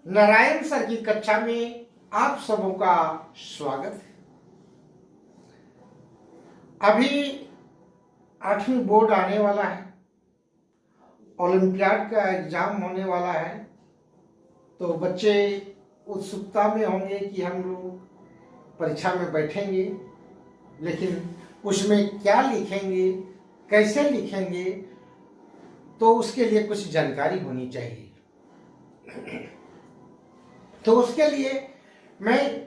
Narayan sir की कक्षा में आप सबों का स्वागत है। अभी 8वीं बोर्ड आने वाला है, ओलंपियाड का एग्जाम होने वाला है, तो बच्चे उत्सुकता में होंगे कि हम लोग परीक्षा में बैठेंगे, लेकिन उसमें क्या लिखेंगे, कैसे लिखेंगे, तो उसके लिए कुछ जानकारी होनी चाहिए। तो उसके लिए मैं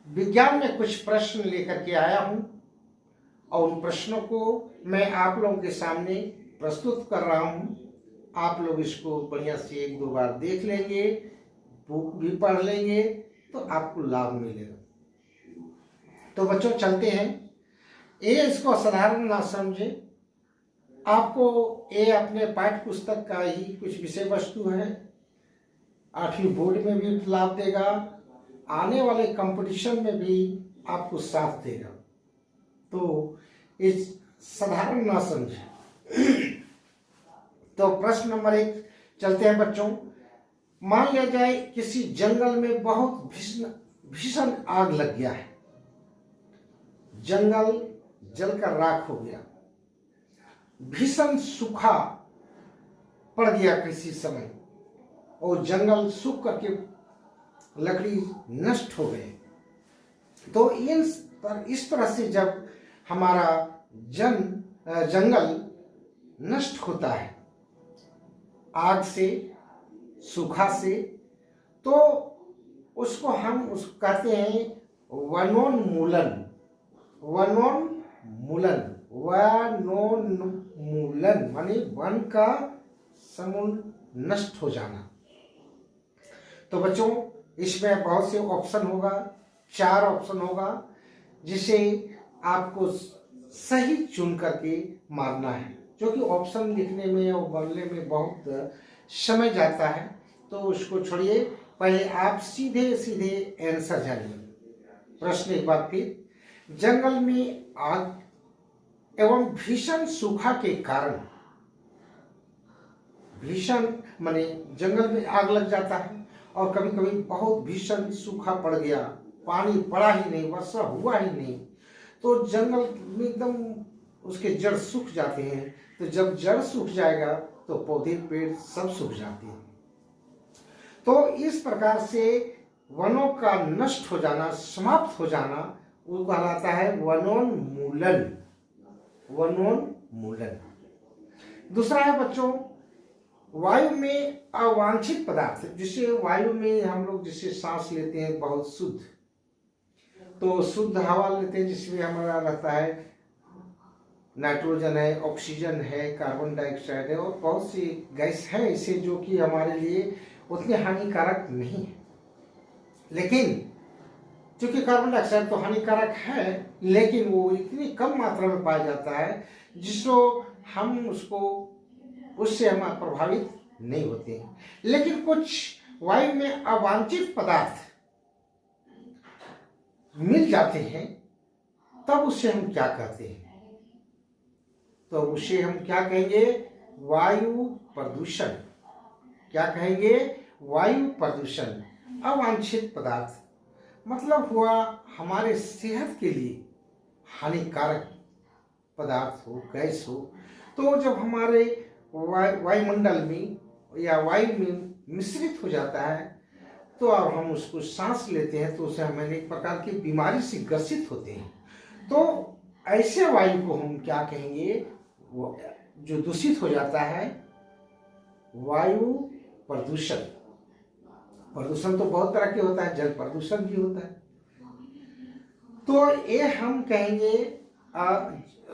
विज्ञान में कुछ प्रश्न लेकर के आया हूं और उन प्रश्नों को मैं आप लोगों के सामने प्रस्तुत कर रहा हूं। आप लोग इसको बढ़िया से 1-2 बार देख लेंगे, बुक भी पढ़ लेंगे, तो आपको लाभ मिलेगा। तो बच्चों चलते हैं। ये इसको साधारण ना समझे, आपको ये अपने पाठ्य पुस्तक का ही कुछ विषय वस्तु है, 8वीं बोर्ड में भी लाभ देगा, आने वाले कंपटीशन में भी आपको साथ देगा। तो इस साधारण ना समझे। तो प्रश्न नंबर 1 चलते हैं बच्चों। मान लिया जाए किसी जंगल में बहुत भीषण आग लग गया है, जंगल जलकर राख हो गया, भीषण सूखा पड़ गया किसी समय और जंगल सूख करके लकड़ी नष्ट हो गए। तो इस तरह से जब हमारा जंगल नष्ट होता है आग से, सूखा से, तो उसको हम कहते हैं वनोन्मूलन। वनोन्मूलन माने वन का समूल नष्ट हो जाना। तो बच्चों इसमें बहुत से ऑप्शन होगा, 4 ऑप्शन होगा, जिसे आपको सही चुन करके मारना है, जो कि ऑप्शन लिखने में और बोलने में बहुत समय जाता है। तो उसको छोड़िए, पहले आप सीधे सीधे आंसर जानिए। प्रश्न एक बार फिर, जंगल में आग एवं भीषण सूखा के कारण, भीषण माने जंगल में आग लग जाता है और कभी कभी बहुत भीषण सूखा पड़ गया, पानी पड़ा ही नहीं, वर्षा हुआ ही नहीं, तो जंगल में एकदम उसके जड़ सूख जाते हैं। तो जब जड़ सूख जाएगा तो पौधे पेड़ सब सूख जाते हैं। तो इस प्रकार से वनों का नष्ट हो जाना, समाप्त हो जाना, वो कहलाता है वनोन्मूलन। वनोन्मूलन। दूसरा है बच्चों वायु में अवांछित पदार्थ, जिसे वायु में हम लोग जिसे सांस लेते हैं बहुत शुद्ध, तो शुद्ध हवा लेते हैं जिसमें हमारा रहता है नाइट्रोजन है, ऑक्सीजन है, कार्बन डाइऑक्साइड है और बहुत सी गैस है ऐसे जो कि हमारे लिए उतने हानिकारक नहीं है। लेकिन चूंकि कार्बन डाइऑक्साइड तो हानिकारक है, लेकिन वो इतनी कम मात्रा में पाया जाता है जिसको हम उससे हम प्रभावित नहीं होते हैं। लेकिन कुछ वायु में अवांछित पदार्थ मिल जाते हैं, तब उसे हम क्या कहते हैं? तो उसे हम क्या कहेंगे? वायु प्रदूषण। क्या कहेंगे? वायु प्रदूषण। अवांछित पदार्थ मतलब हुआ हमारे सेहत के लिए हानिकारक पदार्थ हो, गैस हो। तो जब हमारे वायुमंडल में या वायु में मिश्रित हो जाता है, तो अब हम उसको सांस लेते हैं, तो उसे हम एक प्रकार की बीमारी से ग्रसित होते हैं। तो ऐसे वायु को हम क्या कहेंगे? वो जो दूषित हो जाता है, वायु प्रदूषण। प्रदूषण तो बहुत तरह के होता है, जल प्रदूषण भी होता है। तो ये हम कहेंगे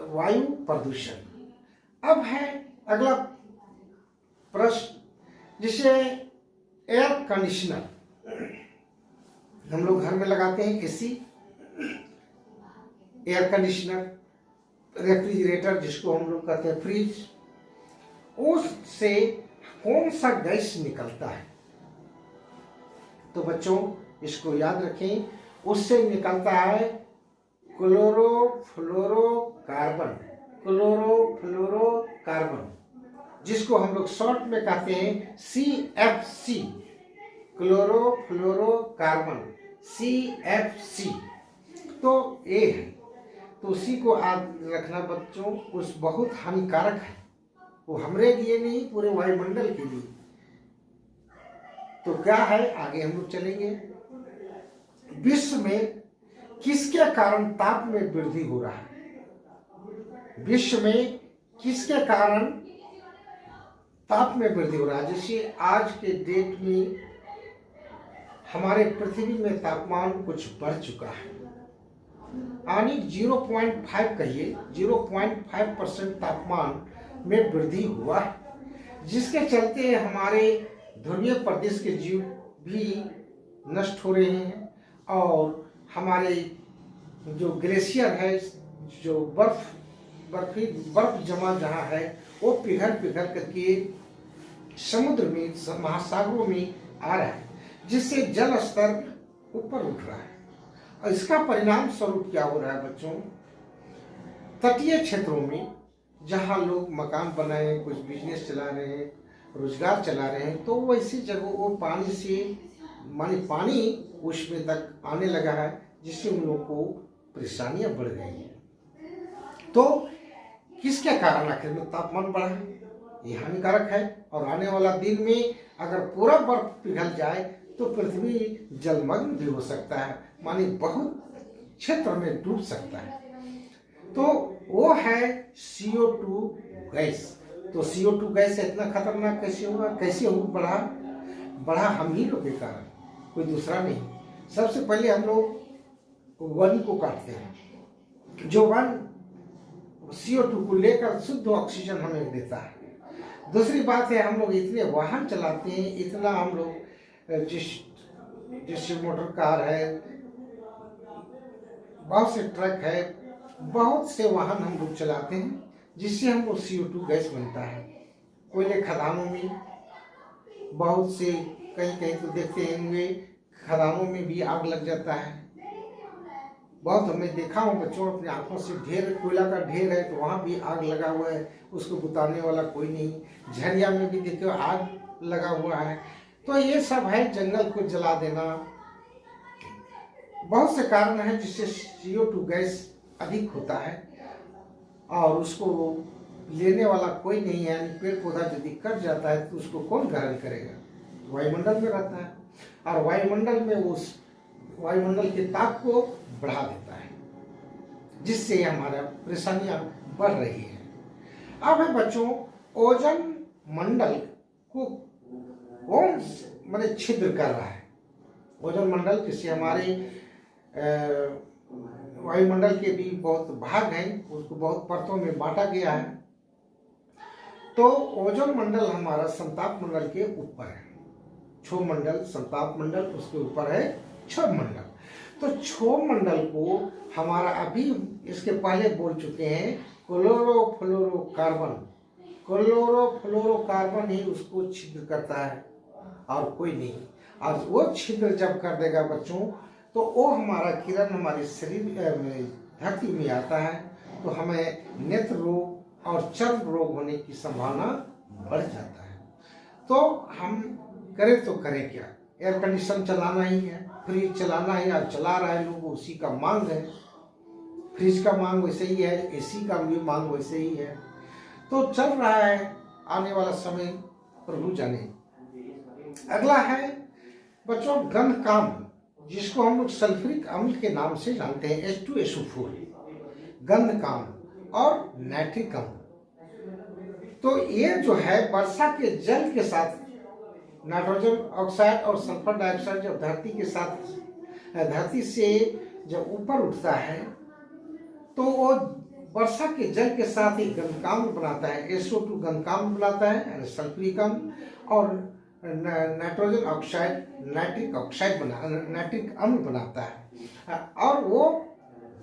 वायु प्रदूषण। अब है अगला प्रश्न, जिसे एयर कंडीशनर हम लोग घर में लगाते हैं, एसी, एयर कंडीशनर, रेफ्रिजरेटर जिसको हम लोग कहते हैं फ्रिज, उससे कौन सा गैस निकलता है? तो बच्चों इसको याद रखें, उससे निकलता है क्लोरोफ्लोरोकार्बन। क्लोरोफ्लोरोकार्बन जिसको हम लोग शॉर्ट में कहते हैं CFC। क्लोरोफ्लोरोकार्बन CFC, तो ये है। तो उसी को याद रखना बच्चों, उस बहुत हानिकारक है, वो हमारे लिए नहीं, पूरे वायुमंडल के लिए। तो क्या है, आगे हम लोग चलेंगे। विश्व में किसके कारण ताप में वृद्धि हो रहा है? विश्व में किसके कारण ताप में वृद्धि हो रहा है? जैसे आज के डेट में हमारे पृथ्वी में तापमान कुछ बढ़ चुका है, यानी 0.5 कहिए, 0.5% तापमान में वृद्धि हुआ है, जिसके चलते हमारे ध्रुवीय प्रदेश के जीव भी नष्ट हो रहे हैं, और हमारे जो ग्लेशियर है, जो बर्फ जमा जहाँ है, वो पिघल करके समुद्र में, महासागरों में आ रहा है, जिससे जल स्तर ऊपर उठ रहा है। और इसका परिणाम स्वरूप क्या हो रहा है बच्चों? तटीय क्षेत्रों में जहाँ लोग मकान बनाए, कुछ बिजनेस चला रहे हैं, रोजगार चला रहे हैं, तो वैसी जगहों वो पानी से पानी उसमें तक आने लगा है, जिससे उन लोगों को परेशानियां बढ़ गई हैं। तो किसके कारण आखिर में तापमान बढ़ा है? ये हानिकारक है, और आने वाला दिन में अगर पूरा बर्फ पिघल जाए तो पृथ्वी जलमग्न भी हो सकता है, माने बहुत क्षेत्र में डूब सकता है। तो वो है CO2 गैस। तो CO2 गैस इतना खतरनाक कैसे हुआ, बढ़ा हम ही लोग के कारण, कोई दूसरा नहीं। सबसे पहले हम लोग वन को काटते हैं, जो वन CO2 को लेकर शुद्ध ऑक्सीजन हमें देता है। दूसरी बात है, हम लोग इतने वाहन चलाते हैं, इतना हम लोग जैसे मोटर कार है, बहुत से ट्रक है, बहुत से वाहन हम लोग चलाते हैं, जिससे हमको CO2 गैस बनता है। कोयले खदानों में बहुत से, कहीं तो देखते होंगे खदानों में भी आग लग जाता है। बहुत हमने देखा हूँ बच्चों अपनी आंखों से, ढेर कोयला का ढेर है तो वहाँ भी आग लगा हुआ है, उसको बुताने वाला कोई नहीं। झरिया में भी देखो आग लगा हुआ है। तो ये सब है, जंगल को जला देना, बहुत से कारण हैं जिससे CO2 गैस अधिक होता है, और उसको लेने वाला कोई नहीं है। यानी पेड़ पौधा यदि कट जाता है तो उसको कौन ग्रहण करेगा? वायुमंडल में रहता है, और वायुमंडल में उस वायुमंडल के ताप को बढ़ा देता है, जिससे हमारा परेशानियां बढ़ रही है। अब है बच्चों, ओजोन मंडल को कौन माने छिद्र कर रहा है? ओजोन मंडल जिससे हमारे वायुमंडल के भी बहुत भाग हैं, उसको बहुत परतों में बांटा गया है। तो ओजोन मंडल हमारा संताप मंडल के ऊपर है। क्षोभ मंडल, संताप मंडल, उसके ऊपर है क्षोभ मंडल। तो क्षोभ मंडल को हमारा, अभी इसके पहले बोल चुके हैं, क्लोरोफ्लोरोकार्बन ही उसको छिद्र करता है, और कोई नहीं। और वो छिद्र जब कर देगा बच्चों, तो वो हमारा किरण हमारे शरीर में, धरती में आता है, तो हमें नेत्र रोग और चर्म रोग होने की संभावना बढ़ जाता है। तो हम करें तो करें क्या? एयर कंडीशन चलाना ही है, फ्रिज चलाना है, और चला रहा है लोग, उसी का मांग है। फ्रिज का मांग वैसे ही है, AC का भी मांग वैसे ही है, तो चल रहा है। आने वाला समय प्रभु जाने। अगला है बच्चों गंधकाम, जिसको हम लोग सल्फ्यूरिक अम्ल के नाम से जानते हैं, H2SO4, गंधकाम और नाइट्रिक अम्ल। तो ये जो है वर्षा के जल के साथ नाइट्रोजन ऑक्साइड और सल्फर डाइऑक्साइड जब धरती से जब ऊपर उठता है, तो वो वर्षा के जल के साथ ही गंधकाम्ल बनाता है। SO2 गंधकाम्ल बनाता है, यानी सल्फ्यूरिक अम्ल, और नाइट्रोजन ऑक्साइड नाइट्रिक अम्ल बनाता है। और वो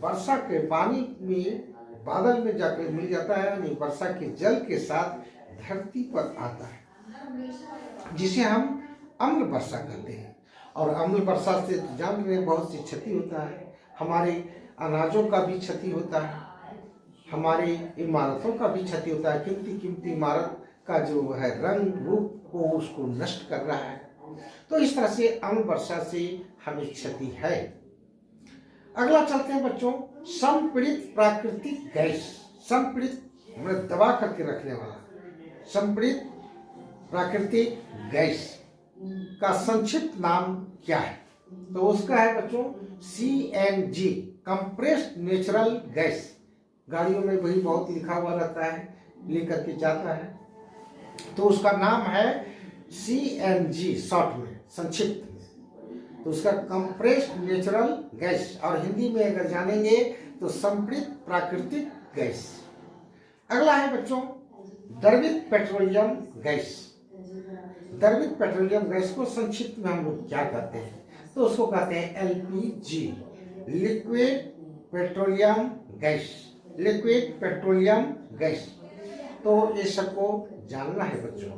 वर्षा के पानी में, बादल में जाकर मिल जाता है, यानी वर्षा के जल के साथ धरती पर आता है, जिसे हम अम्ल वर्षा कहते हैं। और अम्ल वर्षा से जान रहे हैं बहुत सी क्षति होता है, हमारे अनाजों का भी क्षति होता है, हमारी इमारतों का भी क्षति होता है। कीमती इमारत का जो है रंग रूप को उसको नष्ट कर रहा है। तो इस तरह से अम्ल वर्षा से हमें क्षति है। अगला चलते हैं बच्चों, संपीड़ित प्राकृतिक गैस। संपीड़ित मतलब दबा करके रखने वाला, संपीड़ित प्राकृतिक गैस का संक्षिप्त नाम क्या है? तो उसका है बच्चों CNG, कंप्रेस्ड नेचुरल गैस। गाड़ियों में वही बहुत लिखा हुआ रहता है, लेकर के जाता है। तो उसका नाम है CNG, शॉर्ट में, संक्षिप्त में। तो उसका कंप्रेस्ड नेचुरल गैस, और हिंदी में अगर जानेंगे तो संपीड़ित प्राकृतिक गैस। अगला है बच्चों द्रवित पेट्रोलियम गैस। द्रवित पेट्रोलियम गैस को संक्षिप्त में हम लोग क्या कहते हैं? तो उसको कहते हैं LPG, liquid petroleum gas. Liquid petroleum gas. तो ये सबको जानना है बच्चों।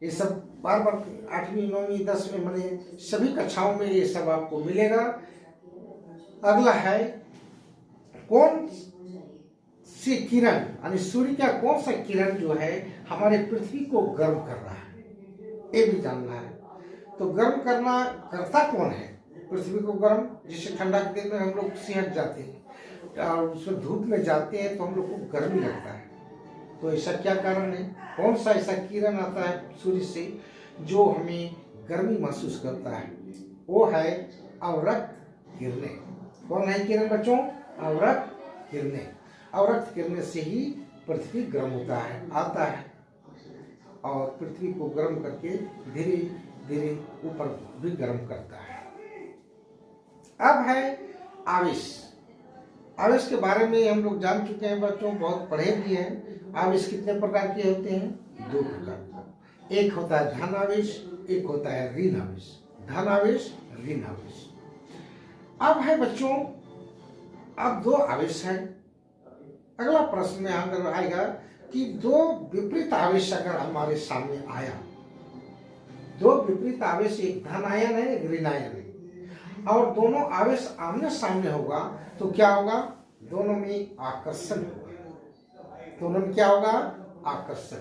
ये सब बार बार 8वीं 9वीं 10वीं मैंने सभी कक्षाओं में ये सब आपको मिलेगा। अगला है कौन सी किरण, यानी सूर्य का कौन सा किरण जो है हमारे पृथ्वी को गर्म कर रहा है, ये भी जानना है। तो गर्म करता कौन है पृथ्वी को गर्म? जैसे ठंडा के दिन में हम लोग सिहट जाते हैं और उसमें धूप में जाते हैं तो हम लोग को गर्मी लगता है। तो ऐसा क्या कारण है? कौन सा ऐसा किरण आता है सूर्य से जो हमें गर्मी महसूस करता है? वो है अवरक्त किरणें। कौन है किरण बच्चों? अवरक्त किरणें। अवरक्त किरणें से ही पृथ्वी गर्म होता है, आता है, और पृथ्वी को गर्म करके धीरे धीरे ऊपर भी गर्म करता है। अब है आवेश। आवेश के बारे में हम लोग जान चुके हैं बच्चों, बहुत पढ़े भी हैं। आवेश कितने प्रकार के होते हैं? 2 प्रकार का। एक होता है धन आवेश, एक होता है ऋण आवेश। धन आवेश, ऋण आवेश। अब है बच्चों, अब 2 आवेश है। अगला प्रश्न में अगर आएगा कि 2 विपरीत आवेश अगर हमारे सामने आया, 2 विपरीत आवेश, एक धन आयन है एक ऋण आयन है, और दोनों आवेश आमने सामने होगा तो क्या होगा? दोनों में आकर्षण होगा। दोनों में क्या होगा? आकर्षण।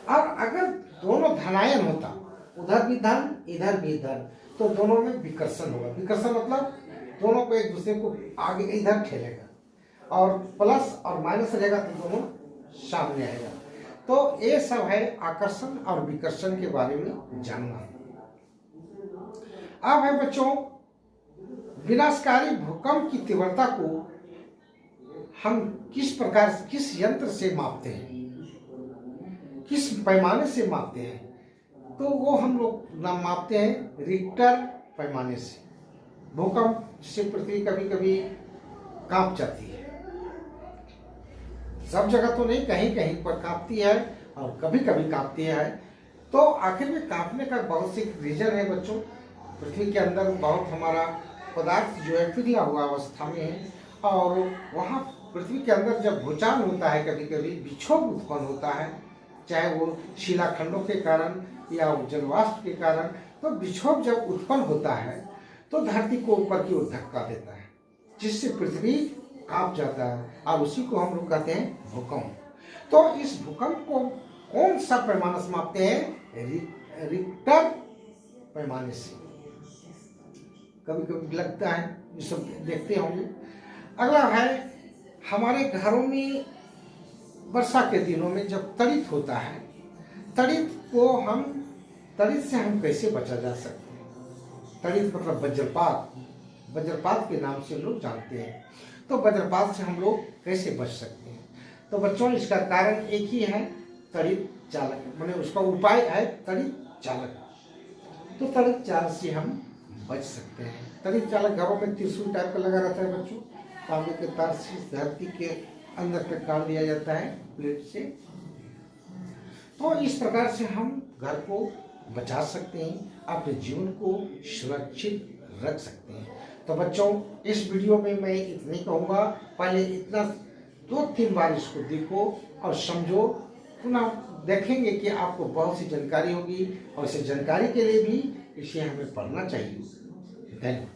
और अगर दोनों धनायन होता, उधर भी धन इधर भी धन, तो दोनों में विकर्षण होगा। विकर्षण मतलब दोनों को एक दूसरे को आगे इधर ठेलेगा, और प्लस और माइनस रहेगा तो दोनों सामने आएगा। तो ये सब है आकर्षण और विकर्षण के बारे में जानना। अब है बच्चों विनाशकारी भूकंप की तीव्रता को हम किस प्रकार, किस यंत्र से मापते हैं, किस पैमाने से मापते हैं? तो वो हम लोग मापते हैं रिक्टर पैमाने से। भूकंप से पृथ्वी कभी कभी कांप जाती है, सब जगह तो नहीं, कहीं कहीं पर कांपती है और कभी कभी कांपती है। तो आखिर में कांपने का बहुत सी रीजन है बच्चों। पृथ्वी के अंदर बहुत हमारा पदार्थ जो है पिघला हुआ अवस्था में है, और वहाँ पृथ्वी के अंदर जब भूचाल होता है, कभी कभी विक्षोभ उत्पन्न होता है, चाहे वो शिलाखंडों के कारण या जलवाष्प के कारण। तो विक्षोभ जब उत्पन्न होता है तो धरती को ऊपर की ओर धक्का देता है, जिससे पृथ्वी कांप जाता है, और उसी को हम लोग कहते हैं भूकंप। तो इस भूकंप को कौन सा पैमाने से मापते हैं? रिक्टर पैमाने से। कभी कभी लगता है, ये सब देखते होंगे। अगला है हमारे घरों में वर्षा के दिनों में जब तड़ित होता है, तड़ित से हम कैसे बचा जा सकते हैं? तड़ित मतलब वज्रपात, वज्रपात के नाम से लोग जानते हैं। तो वज्रपात से हम लोग कैसे बच सकते हैं? तो बच्चों इसका कारण एक ही है, तड़ित चालक, माने उसका उपाय है तड़ित चालक। तो तड़ित चालक से हम बच सकते हैं। तड़ित चालक घरों में त्रिशूल टाइप का लगा रहता है बच्चों, तांबे के तार से धरती के अंदर तक काट दिया जाता है प्लेट से। तो इस प्रकार से हम घर को बचा सकते हैं, अपने जीवन को सुरक्षित रख सकते हैं। तो बच्चों इस वीडियो में मैं इतनी कहूँगा, पहले इतना 2-3 बार इसको देखो और समझो, पुनः देखेंगे कि आपको बहुत सी जानकारी होगी, और इसे जानकारी के लिए भी इसे हमें पढ़ना चाहिए। धन्यवाद।